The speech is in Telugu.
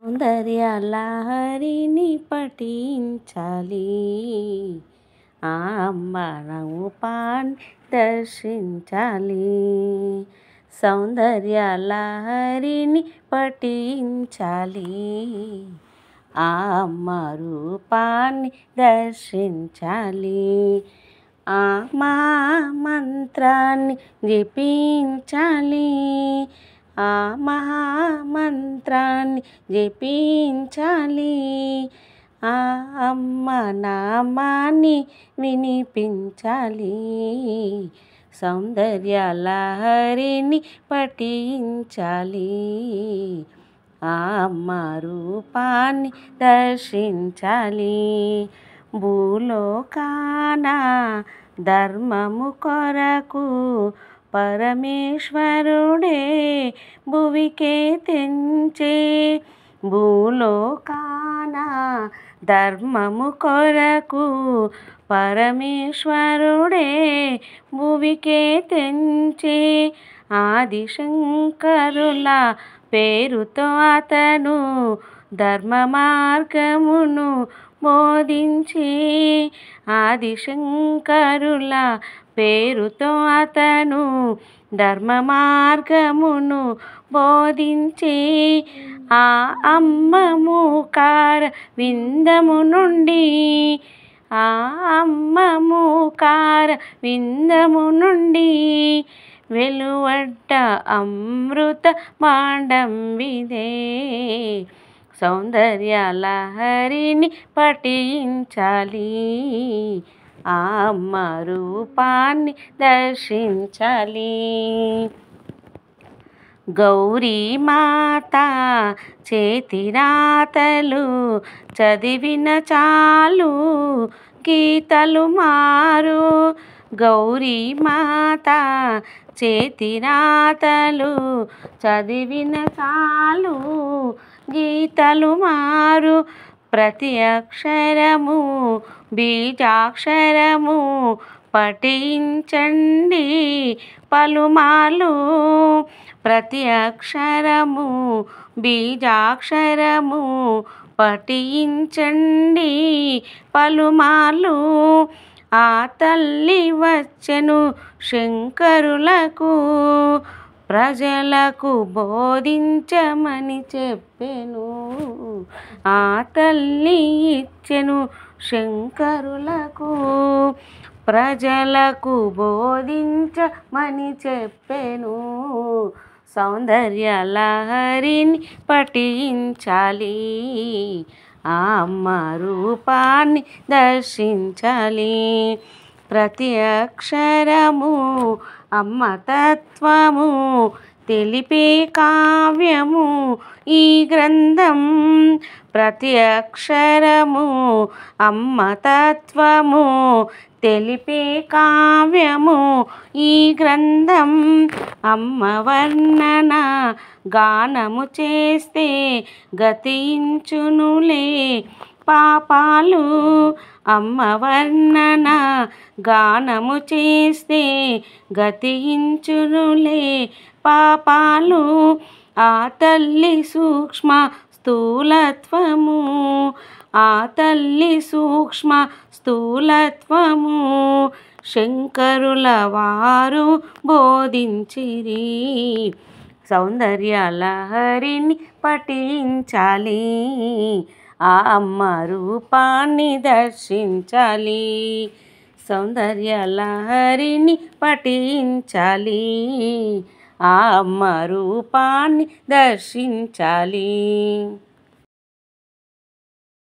సౌందర్య లహరిని పఠించాలి, ఆ అమ్మ రూపాన్ని దర్శించాలి. సౌందర్య లహరిని పఠించాలి, ఆ అమ్మ రూపాన్ని దర్శించాలి. ఆ మహామంత్రాన్ని జపించాలి, ఆ మహామంత్రాన్ని జపించాలి. ఆ అమ్మ నామాన్ని వినిపించాలి. సౌందర్య లహరిని పఠించాలి, ఆ అమ్మ రూపాన్ని దర్శించాలి. భూలోకాన ధర్మము కొరకు పరమేశ్వరుడే భువికే తెంచే. భూలోకాన ధర్మము కొరకు పరమేశ్వరుడే భువికే తెంచే. ఆదిశంకరుల పేరుతో అతను ధర్మ మార్గమును బోధించి. ఆదిశంకరుల పేరుతో అతను ధర్మ మార్గమును బోధించి. ఆ అమ్మ మూకార విందము నుండి, ఆ అమ్మ మూకార విందము నుండి వెలువడ్డ అమృత భాండంబిదే. సౌందర్య లహరిని పఠించాలి, ఆ అమ్మ రూపాన్ని దర్శించాలి. గౌరీ మాత చేతిరాతలు చదివిన చాలు గీతలు మారు. గౌరీ మాత చేతిరాతలు చదివిన చాలు గీతలు మారు. ప్రతి అక్షరము బీజాక్షరము పఠించండి పలుమార్లు. ప్రతి అక్షరము బీజాక్షరము పఠించండి పలుమార్లు. ఆ తల్లి వచ్చెను శంకరులకు ప్రజలకు బోధించమని చెప్పెను. ఆ తల్లి ఇచ్చెను శంకరులకు ప్రజలకు బోధించమని చెప్పెను. సౌందర్య లహరిని పఠించాలి, ఆ అమ్మ రూపాన్ని దర్శించాలి. ప్రతి అక్షరము అమ్మ తత్వము తెలిపే కావ్యము ఈ గ్రంథం. ప్రతి అక్షరము అమ్మ తత్వము తెలిపే కావ్యము ఈ గ్రంథం. అమ్మ వర్ణన గానము చేస్తే గతించునులే పాపాలు. అమ్మ వర్ణన గానము చేస్తే గతించునులే పాపాలు. ఆ తల్లి సూక్ష్మ స్థూలత్వము, ఆ తల్లి సూక్ష్మ స్థూలత్వము శంకరుల వారు బోధించిరి. సౌందర్య లహరిని పఠించాలి, ఆ అమ్మ రూపాన్ని దర్శించాలి. సౌందర్య లహరిని పఠించాలి, ఆ అమ్మ రూపాన్ని దర్శించాలి.